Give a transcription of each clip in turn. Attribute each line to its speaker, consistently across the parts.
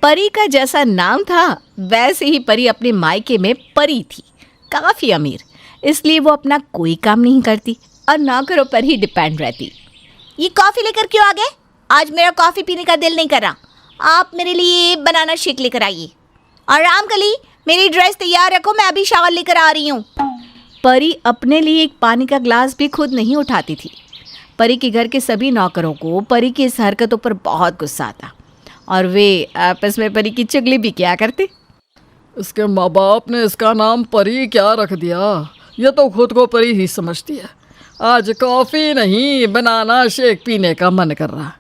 Speaker 1: परी का जैसा नाम था वैसे ही परी अपने मायके में परी थी, काफ़ी अमीर। इसलिए वो अपना कोई काम नहीं करती और नौकरों पर ही डिपेंड रहती।
Speaker 2: ये कॉफ़ी लेकर क्यों आ गए? आज मेरा कॉफ़ी पीने का दिल नहीं कर रहा। आप मेरे लिए बनाना शेक लेकर आइए। और रामकली, मेरी ड्रेस तैयार रखो, मैं अभी शावर लेकर आ रही हूँ।
Speaker 1: परी अपने लिए एक पानी का ग्लास भी खुद नहीं उठाती थी। परी के घर के सभी नौकरों को परी की इस हरकतों पर बहुत गुस्सा आता और वे आपस में परी की चुगली भी किया करते।
Speaker 3: इसके माँ बाप ने इसका नाम परी क्या रख दिया? ये तो खुद को परी ही समझती है। आज कॉफ़ी नहीं, बनाना शेक पीने का मन कर रहा।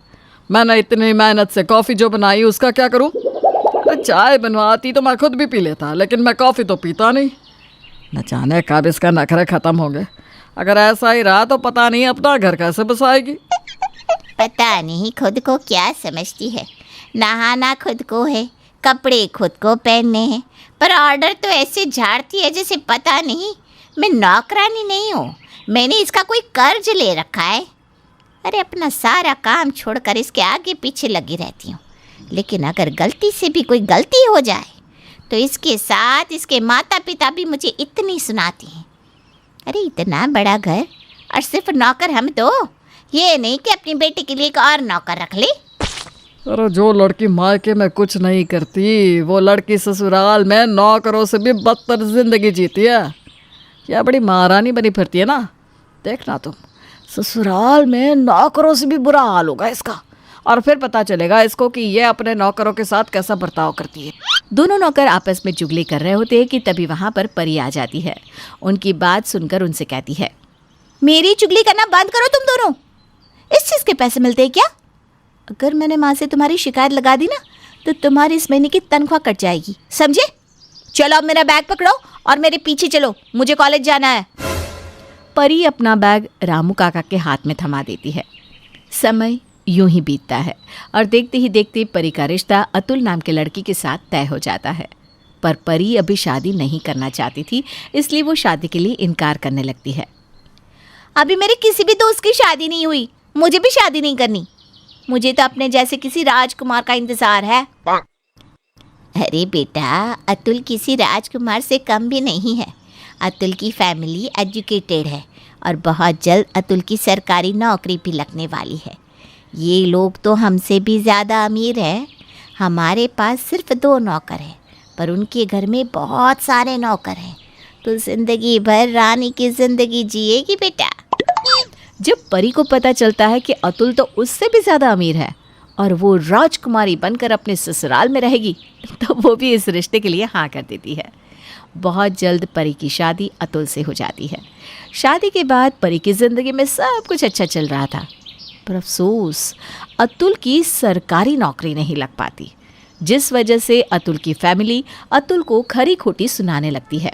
Speaker 3: मैंने इतनी मेहनत से कॉफ़ी जो बनाई उसका क्या करूँ? अरे चाय बनवाती तो मैं खुद भी पी लेता, लेकिन मैं कॉफ़ी तो पीता नहीं। न जाने कब इसका नखरे ख़त्म होंगे। अगर ऐसा ही रहा तो पता नहीं अपना घर कैसे बसाएगी।
Speaker 2: पता नहीं खुद को क्या समझती है। नहाना खुद को है, कपड़े खुद को पहनने हैं, पर ऑर्डर तो ऐसे झाड़ती है जैसे पता नहीं मैं नौकरानी नहीं हूँ, मैंने इसका कोई कर्ज ले रखा है। अरे अपना सारा काम छोड़कर इसके आगे पीछे लगी रहती हूँ, लेकिन अगर गलती से भी कोई गलती हो जाए तो इसके साथ इसके माता पिता भी मुझे इतनी सुनाती हैं। अरे इतना बड़ा घर और सिर्फ नौकर हम दो, ये नहीं कि अपनी बेटी के लिए एक और नौकर रख ले।
Speaker 3: अरे जो लड़की मायके में कुछ नहीं करती वो लड़की ससुराल में नौकरों से भी बदतर जिंदगी जीती है। क्या बड़ी महारानी बनी फिरती है ना। देखना तुम, ससुराल में नौकरों से भी बुरा हाल होगा इसका, और फिर पता चलेगा इसको कि ये अपने नौकरों के साथ कैसा बर्ताव करती है।
Speaker 1: दोनों नौकर आपस में चुगली कर रहे होते हैं कि तभी वहाँ पर परी आ जाती है। उनकी बात सुनकर उनसे कहती है,
Speaker 2: मेरी चुगली करना बंद करो तुम दोनों। इस चीज़ के पैसे मिलते हैं क्या? अगर मैंने माँ से तुम्हारी शिकायत लगा दी ना तो तुम्हारी इस महीने की तनख्वाह कट जाएगी, समझे? चलो अब मेरा बैग पकड़ो और मेरे पीछे चलो, मुझे कॉलेज जाना है।
Speaker 1: परी अपना बैग रामू काका के हाथ में थमा देती है। समय यूं ही बीतता है और देखते ही देखते परी का रिश्ता अतुल नाम के लड़की के साथ तय हो जाता है। पर परी अभी शादी नहीं करना चाहती थी, इसलिए वो शादी के लिए इनकार करने लगती है।
Speaker 2: अभी मेरे किसी भी दोस्त की शादी नहीं हुई, मुझे भी शादी नहीं करनी। मुझे तो अपने जैसे किसी राजकुमार का इंतजार है। अरे बेटा, अतुल किसी राजकुमार से कम भी नहीं है। अतुल की फैमिली एजुकेटेड है और बहुत जल्द अतुल की सरकारी नौकरी भी लगने वाली है। ये लोग तो हमसे भी ज़्यादा अमीर हैं। हमारे पास सिर्फ 2 नौकर हैं, पर उनके घर में बहुत सारे नौकर हैं। तो ज़िंदगी भर रानी की ज़िंदगी जिएगी बेटा।
Speaker 1: जब परी को पता चलता है कि अतुल तो उससे भी ज़्यादा अमीर है और वो राजकुमारी बनकर अपने ससुराल में रहेगी, तो वो भी इस रिश्ते के लिए हाँ कर देती है। बहुत जल्द परी की शादी अतुल से हो जाती है। शादी के बाद परी की ज़िंदगी में सब कुछ अच्छा चल रहा था, पर अफसोस अतुल की सरकारी नौकरी नहीं लग पाती, जिस वजह से अतुल की फैमिली अतुल को खरी खोटी सुनाने लगती है।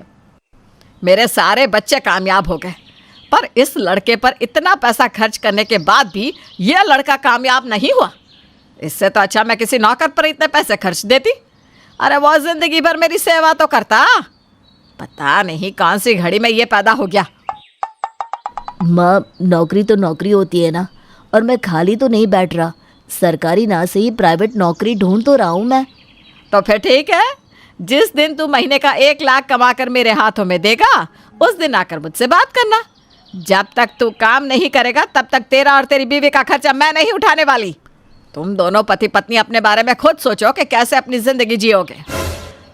Speaker 3: मेरे सारे बच्चे कामयाब हो गए, पर इस लड़के पर इतना पैसा खर्च करने के बाद भी यह लड़का कामयाब नहीं हुआ। इससे तो अच्छा मैं किसी नौकर पर इतने पैसे खर्च देती। अरे वो जिंदगी भर मेरी सेवा तो करता। पता नहीं कौन सी घड़ी में ये पैदा हो गया।
Speaker 4: माँ, नौकरी तो नौकरी होती है ना, और मैं खाली तो नहीं बैठ रहा। सरकारी ना से ही प्राइवेट नौकरी ढूंढ तो रहा हूँ मैं।
Speaker 3: तो फिर ठीक है, जिस दिन तू महीने का 1 लाख कमाकर मेरे हाथों में देगा उस दिन आकर मुझसे बात करना। जब तक तू काम नहीं करेगा तब तक तेरा और तेरी बीवी का खर्चा मैं नहीं उठाने वाली। तुम दोनों पति पत्नी अपने बारे में खुद सोचो कि कैसे अपनी जिंदगी जियोगे।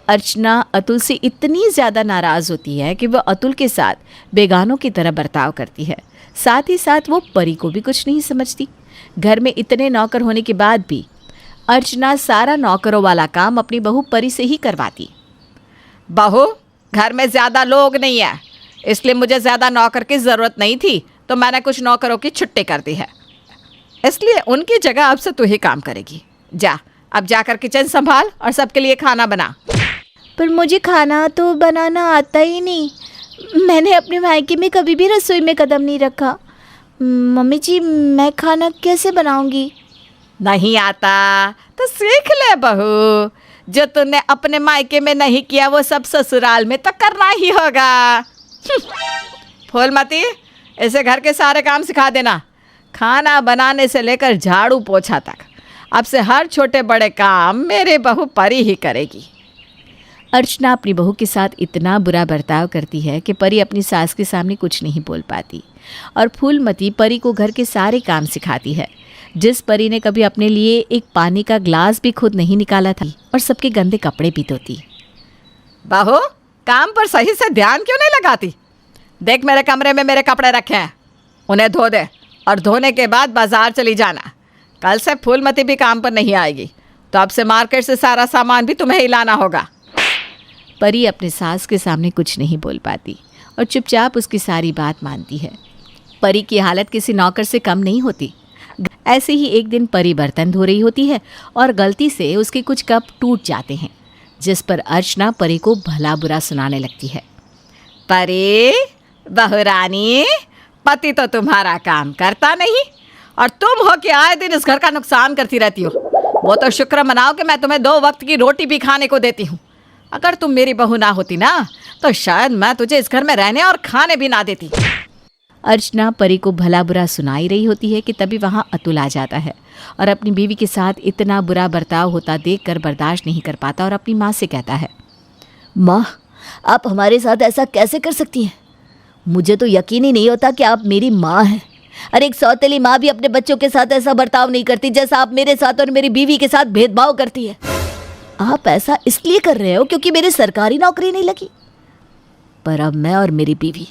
Speaker 1: अर्चना अतुल से इतनी ज़्यादा नाराज़ होती है कि वह अतुल के साथ बेगानों की तरह बर्ताव करती है। साथ ही साथ वो परी को भी कुछ नहीं समझती। घर में इतने नौकर होने के बाद भी अर्चना सारा नौकरों वाला काम अपनी बहू परी से ही करवाती।
Speaker 3: बहू, घर में ज़्यादा लोग नहीं है, इसलिए मुझे ज़्यादा नौकर की ज़रूरत नहीं थी, तो मैंने कुछ नौकरों की छुट्टी कर दी है। इसलिए उनकी जगह अब से तू ही काम करेगी। जा, अब जाकर किचन संभाल और सबके लिए खाना बना।
Speaker 2: पर मुझे खाना तो बनाना आता ही नहीं। मैंने अपने मायके में कभी भी रसोई में कदम नहीं रखा। मम्मी जी, मैं खाना कैसे बनाऊंगी?
Speaker 3: नहीं आता तो सीख ले बहू। जो तूने अपने मायके में नहीं किया वो सब ससुराल में तो करना ही होगा। फूलमती, इसे घर के सारे काम सिखा देना, खाना बनाने से लेकर झाड़ू पोछा तक। अब से हर छोटे बड़े काम मेरी बहू परी ही करेगी।
Speaker 1: अर्चना अपनी बहू के साथ इतना बुरा बर्ताव करती है कि परी अपनी सास के सामने कुछ नहीं बोल पाती और फूलमती परी को घर के सारे काम सिखाती है। जिस परी ने कभी अपने लिए एक पानी का ग्लास भी खुद नहीं निकाला था और सबके गंदे कपड़े भी धोती।
Speaker 3: बहू, काम पर सही से ध्यान क्यों नहीं लगाती? देख, मेरे कमरे में मेरे कपड़े रखे हैं, उन्हें धो दे और धोने के बाद बाजार चली जाना। कल से फूलमती भी काम पर नहीं आएगी, तो अब से मार्केट से सारा सामान भी तुम्हें ही लाना होगा।
Speaker 1: परी अपने सास के सामने कुछ नहीं बोल पाती और चुपचाप उसकी सारी बात मानती है। परी की हालत किसी नौकर से कम नहीं होती। ऐसे ही एक दिन परी बर्तन धो रही होती है और गलती से उसके कुछ कप टूट जाते हैं, जिस पर अर्चना परी को भला बुरा सुनाने लगती है।
Speaker 3: परी, बहुरानी, पति तो तुम्हारा काम करता नहीं और तुम हो कि आए दिन इस घर का नुकसान करती रहती हो। वो तो शुक्र मनाओ कि मैं तुम्हें 2 वक्त की रोटी भी खाने को देती हूँ। अगर तुम मेरी बहू ना होती ना, तो शायद मैं तुझे इस घर में रहने और खाने भी ना देती।
Speaker 1: अर्चना परी को भला बुरा सुनाई रही होती है कि तभी वहाँ अतुल आ जाता है और अपनी बीवी के साथ इतना बुरा बर्ताव होता देखकर बर्दाश्त नहीं कर पाता और अपनी माँ से कहता है,
Speaker 4: माँ, आप हमारे साथ ऐसा कैसे कर सकती हैं? मुझे तो यकीन ही नहीं होता कि आप मेरी माँ हैं। अरे एक सौतेली माँ भी अपने बच्चों के साथ ऐसा बर्ताव नहीं करती जैसा आप मेरे साथ और मेरी बीवी के साथ भेदभाव करती है। आप ऐसा इसलिए कर रहे हो क्योंकि मेरी सरकारी नौकरी नहीं लगी, पर अब मैं और मेरी बीवी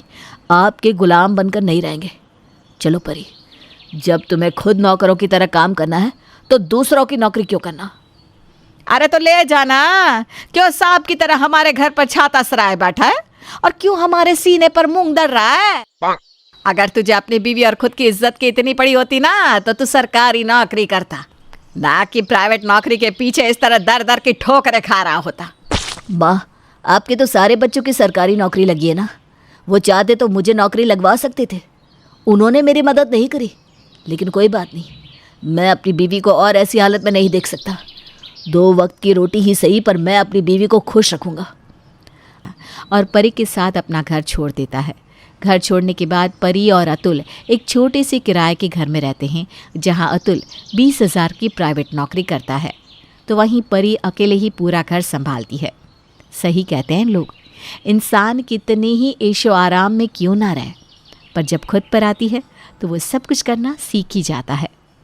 Speaker 4: आपके गुलाम बनकर नहीं रहेंगे। चलो परी, जब तुम्हें खुद नौकरों की तरह काम करना है तो दूसरों की नौकरी क्यों करना?
Speaker 3: अरे तो ले जाना, क्यों सांप की तरह हमारे घर पर छाता सराय बैठा है और क्यों हमारे सीने पर मूंग दर रहा है? अगर तुझे अपनी बीवी और खुद की इज्जत की इतनी पड़ी होती ना, तो तू सरकारी नौकरी करता, ना कि प्राइवेट नौकरी के पीछे इस तरह दर दर की ठोकरें खा रहा होता।
Speaker 4: माँ, आपके तो सारे बच्चों की सरकारी नौकरी लगी है ना। वो चाहते तो मुझे नौकरी लगवा सकते थे, उन्होंने मेरी मदद नहीं करी। लेकिन कोई बात नहीं, मैं अपनी बीवी को और ऐसी हालत में नहीं देख सकता। 2 वक्त की रोटी ही सही, पर मैं अपनी बीवी को खुश रखूँगा।
Speaker 1: और परी के साथ अपना घर छोड़ देता है। घर छोड़ने के बाद परी और अतुल एक छोटे से किराए के घर में रहते हैं, जहां अतुल 20,000 की प्राइवेट नौकरी करता है, तो वहीं परी अकेले ही पूरा घर संभालती है। सही कहते हैं लोग, इंसान कितने ही ऐशो आराम में क्यों ना रहे, पर जब खुद पर आती है तो वो सब कुछ करना सीख ही जाता है।